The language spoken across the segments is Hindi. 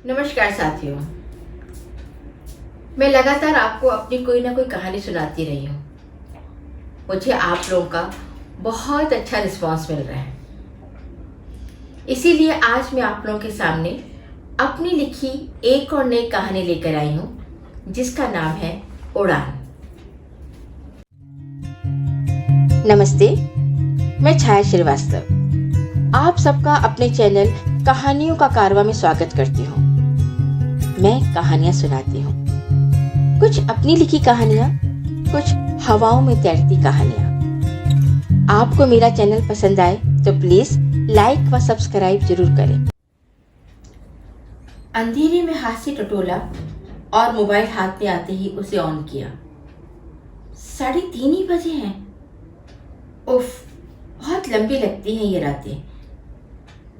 नमस्कार साथियों। मैं लगातार आपको अपनी कोई ना कोई कहानी सुनाती रही हूँ। मुझे आप लोगों का बहुत अच्छा रिस्पांस मिल रहा है, इसीलिए आज मैं आप लोगों के सामने अपनी लिखी एक और नई कहानी लेकर आई हूँ, जिसका नाम है उड़ान। नमस्ते, मैं छाया श्रीवास्तव आप सबका अपने चैनल कहानियों का कारवां में स्वागत करती हूँ। मैं कहानियां सुनाती हूँ, कुछ अपनी लिखी कहानियां, कुछ हवाओं में तैरती कहानियां। आपको मेरा चैनल पसंद आए तो प्लीज लाइक व सब्सक्राइब जरूर करें। अंधेरे में हाथ से टटोला और मोबाइल हाथ में आते ही उसे ऑन किया। 3:30 ही बजे हैं। उफ, बहुत लंबी लगती हैं ये रातें।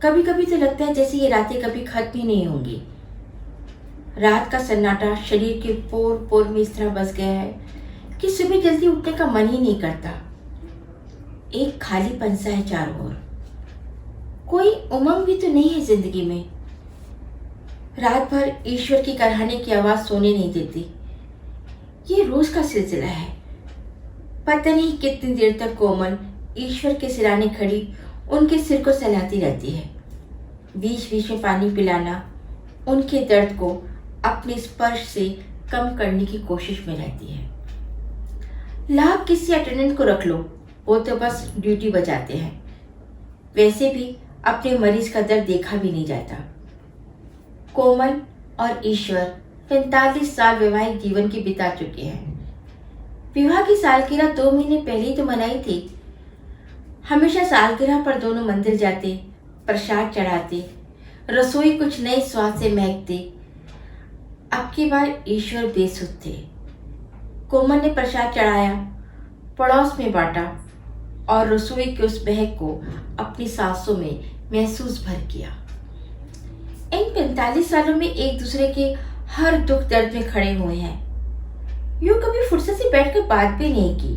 कभी कभी तो लगता है जैसे ये रातें कभी खत्म ही नहीं होंगी। रात का सन्नाटा शरीर के पोर पोर में इस तरह बस गया है कि सुबह जल्दी उठने का मन ही नहीं करता। एक खाली पंसा है चारों ओर। कोई उमंग भी तो नहीं है जिंदगी में। रात भर ईश्वर की कराहने की आवाज सोने नहीं देती। ये रोज का सिलसिला है। पता नहीं कितनी देर तक कोमल ईश्वर के सिराने खड़ी उनके सिर को सहलाती रहती है। बीच बीच में पानी पिलाना उनके दर्द को अपने स्पर्श से कम करने की कोशिश में रहती है। लाभ किसी अटेंडेंट को रख लो, वो तो बस ड्यूटी बजाते हैं। वैसे भी अपने मरीज का दर्द देखा भी नहीं जाता। कोमल और ईश्वर 45 साल वैवाहिक जीवन की बिता चुके हैं। विवाह की सालगिरह 2 महीने पहले ही तो मनाई थी। हमेशा सालगिरह पर दोनों मंदिर जाते, प्रसाद चढ़ाते, रसोई कुछ नए स्वाद से महकती। अब की बार ईश्वर बेसुध थे। कोमल ने प्रसाद चढ़ाया, पड़ोस में बांटा और रसोई के उस महक को अपनी सांसों में महसूस भर किया। इन 45 सालों में एक दूसरे के हर दुख दर्द में खड़े हुए हैं। यूं कभी फुर्सत से बैठकर बात भी नहीं की।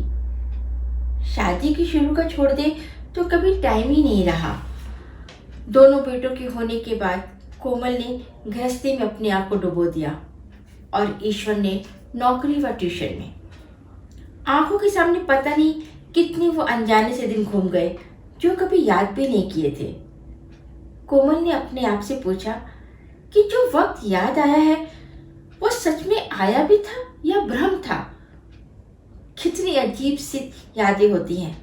शादी की शुरू का छोड़ दे तो कभी टाइम ही नहीं रहा। दोनों बेटों के होने के बाद कोमल ने गृहस्थी में अपने आप को डुबो दिया और ईश्वर ने नौकरी व ट्यूशन में। आंखों के सामने पता नहीं कितने वो अनजाने से दिन घूम गए जो कभी याद भी नहीं किए थे। कोमल ने अपने आप से पूछा कि जो वक्त याद आया है वो सच में आया भी था या भ्रम था। कितनी अजीब सी यादें होती हैं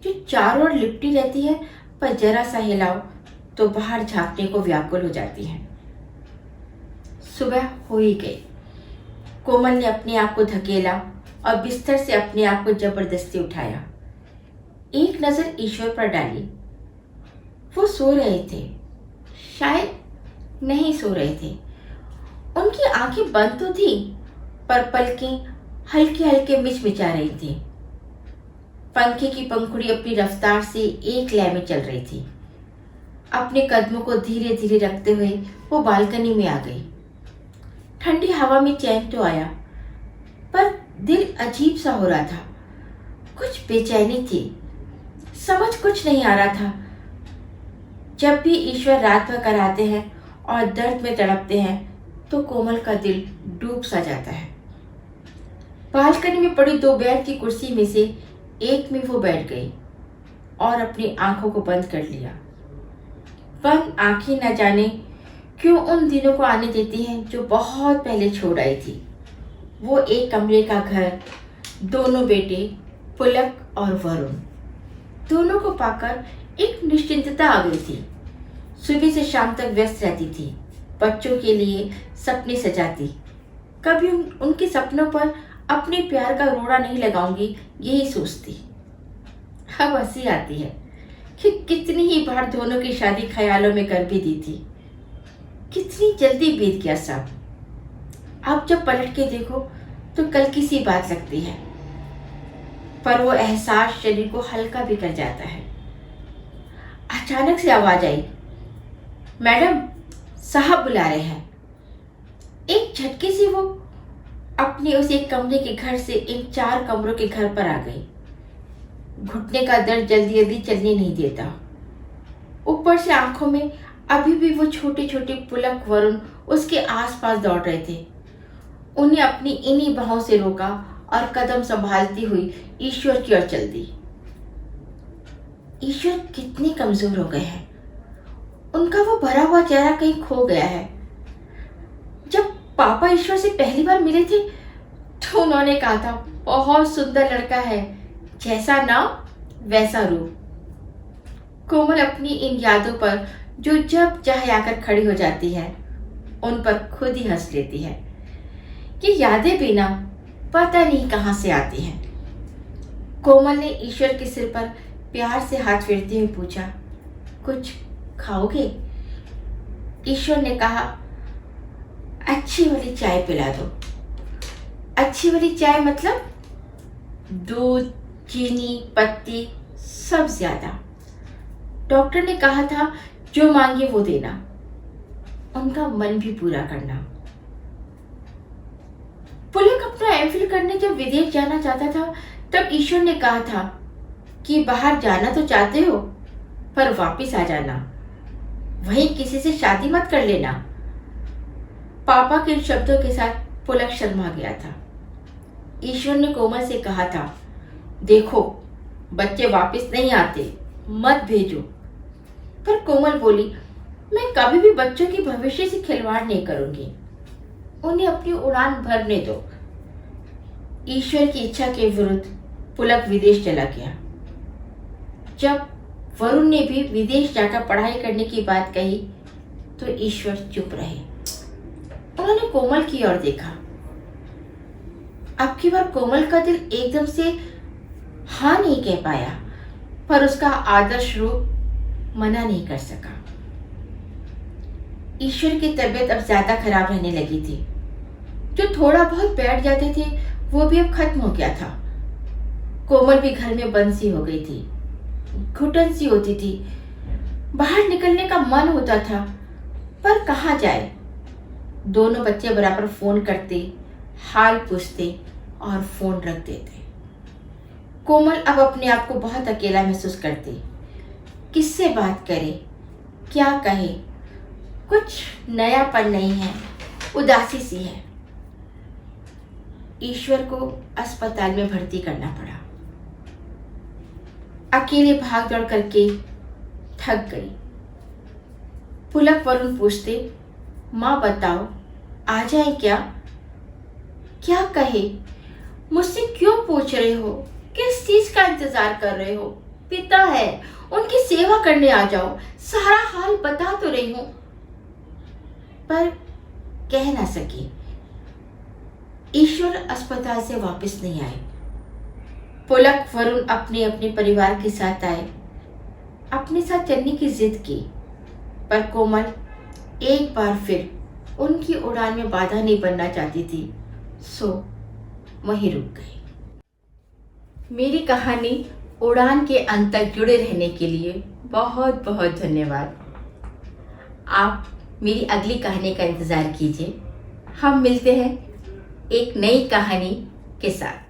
जो चारों ओर लिपटी रहती है, पर जरा सा हिलाओ तो बाहर झांकने को व्याकुल हो जाती है। सुबह हो ही गई। कोमल ने अपने आप को धकेला और बिस्तर से अपने आप को जबरदस्ती उठाया। एक नजर ईश्वर पर डाली। वो सो रहे थे, शायद नहीं सो रहे थे। उनकी आंखें बंद तो थी, पर पलकें हल्के हल्के मिचमिचा रही थी। पंखे की पंखुड़ी अपनी रफ्तार से एक लय में चल रही थी। अपने कदमों को धीरे धीरे रखते हुए वो बालकनी में आ गई। ठंडी हवा में चैन तो आया, पर दिल अजीब सा हो रहा था। कुछ बेचैनी थी, समझ कुछ नहीं आ रहा था। जब भी ईश्वर रात भर कराते हैं और दर्द में तड़पते हैं तो कोमल का दिल डूब सा जाता है। बालकनी में पड़ी 2 बैठ की कुर्सी में से एक में वो बैठ गई और अपनी आंखों को बंद कर लिया। बंद आंखें न जाने क्यों उन दिनों को आने देती हैं जो बहुत पहले छोड़ आई थी। वो एक कमरे का घर, दोनों बेटे पुलक और वरुण। दोनों को पाकर एक निश्चिंतता आ गई थी। सुबह से शाम तक व्यस्त रहती थी, बच्चों के लिए सपने सजाती। कभी उनके सपनों पर अपने प्यार का रोड़ा नहीं लगाऊंगी, यही सोचती। अब हंसी आती है कि कितनी ही बार दोनों की शादी ख्यालों में कर भी दी थी। कितनी जल्दी बीत गया सब। अब जब पलट के देखो तो कल की सी बात लगती है, पर वो एहसास शरीर को हल्का भी कर जाता है। अचानक से आवाज आई, मैडम साहब बुला रहे हैं। एक झटके से वो अपने उस एक कमरे के घर से इन 4 कमरों के घर पर आ गई। घुटने का दर्द जल्दी जल्दी चलने नहीं देता। ऊपर से आंखों में अभी भी वो छोटे छोटे पुलक वरुण उसके आसपास दौड़ रहे थे। उन्हें अपनी इन्हीं बाहों से रोका और कदम संभालती हुई ईश्वर की ओर चल दी। ईश्वर कितने कमजोर हो गए हैं। उनका वो भरा हुआ चेहरा कहीं खो गया है। जब पापा ईश्वर से पहली बार मिले थे तो उन्होंने कहा था, बहुत सुंदर लड़का है, जैसा नाम वैसा रूप। कोमल अपनी इन यादों पर जो जब चाहे आकर खड़ी हो जाती है, उन पर खुद ही हंस लेती है। ये यादें भी ना पता नहीं कहां से आती हैं। कोमल ने ईश्वर के सिर पर प्यार से हाथ फेरते हुए पूछा, कुछ खाओगे? ईश्वर ने कहा, अच्छी वाली चाय पिला दो। अच्छी वाली चाय मतलब? दूध, चीनी, पत्ती सब ज्यादा। डॉक्टर ने कहा था जो मांगे वो देना, उनका मन भी पूरा करना। पुलक अपना एमफिल करने जब विदेश जाना चाहता था तब ईश्वर ने कहा था कि बाहर जाना तो चाहते हो पर वापस आ जाना, वहीं किसी से शादी मत कर लेना। पापा के इन शब्दों के साथ पुलक शर्मा गया था। ईश्वर ने कोमल से कहा था, देखो बच्चे वापस नहीं आते, मत भेजो। पर कोमल बोली, मैं कभी भी बच्चों के भविष्य से खिलवाड़ नहीं करूंगी, उन्हें अपनी उड़ान भरने दो। ईश्वर की इच्छा के विरुद्ध पुलक विदेश चला गया। जब वरुण ने भी विदेश जाकर पढ़ाई करने की बात कही तो ईश्वर चुप रहे। उन्होंने कोमल की ओर देखा। अब की बार कोमल का दिल एकदम से हाँ नहीं कह पाया, पर उसका आदर्श रूप मना नहीं कर सका। ईश्वर की तबीयत अब ज्यादा खराब रहने लगी थी। जो थोड़ा बहुत बैठ जाते थे वो भी अब खत्म हो गया था। कोमल भी घर में बंद सी हो गई थी, घुटन सी होती थी। बाहर निकलने का मन होता था पर कहाँ जाए। दोनों बच्चे बराबर फोन करते, हाल पूछते और फोन रख देते। कोमल अब अपने आप को बहुत अकेला महसूस करती। किससे बात करे, क्या कहे, कुछ नयापन नहीं है, उदासी सी है। ईश्वर को अस्पताल में भर्ती करना पड़ा। अकेले भाग दौड़ करके थक गई। पुलक वरुण पूछते, माँ बताओ आ जाए क्या? क्या कहे? मुझसे क्यों पूछ रहे हो? किस चीज का इंतजार कर रहे हो? पिता है, उनकी सेवा करने आ जाओ, सारा हाल बता तो रही हूं। पर कह ना सकी। ईश्वर अस्पताल से वापस नहीं आए। पुलक वरुण अपने अपने परिवार के साथ आए। अपने साथ चलने की जिद की, पर कोमल एक बार फिर उनकी उड़ान में बाधा नहीं बनना चाहती थी, सो वहीं रुक गई। मेरी कहानी उड़ान के अंत तक जुड़े रहने के लिए बहुत बहुत धन्यवाद। आप मेरी अगली कहानी का इंतजार कीजिए। हम मिलते हैं एक नई कहानी के साथ।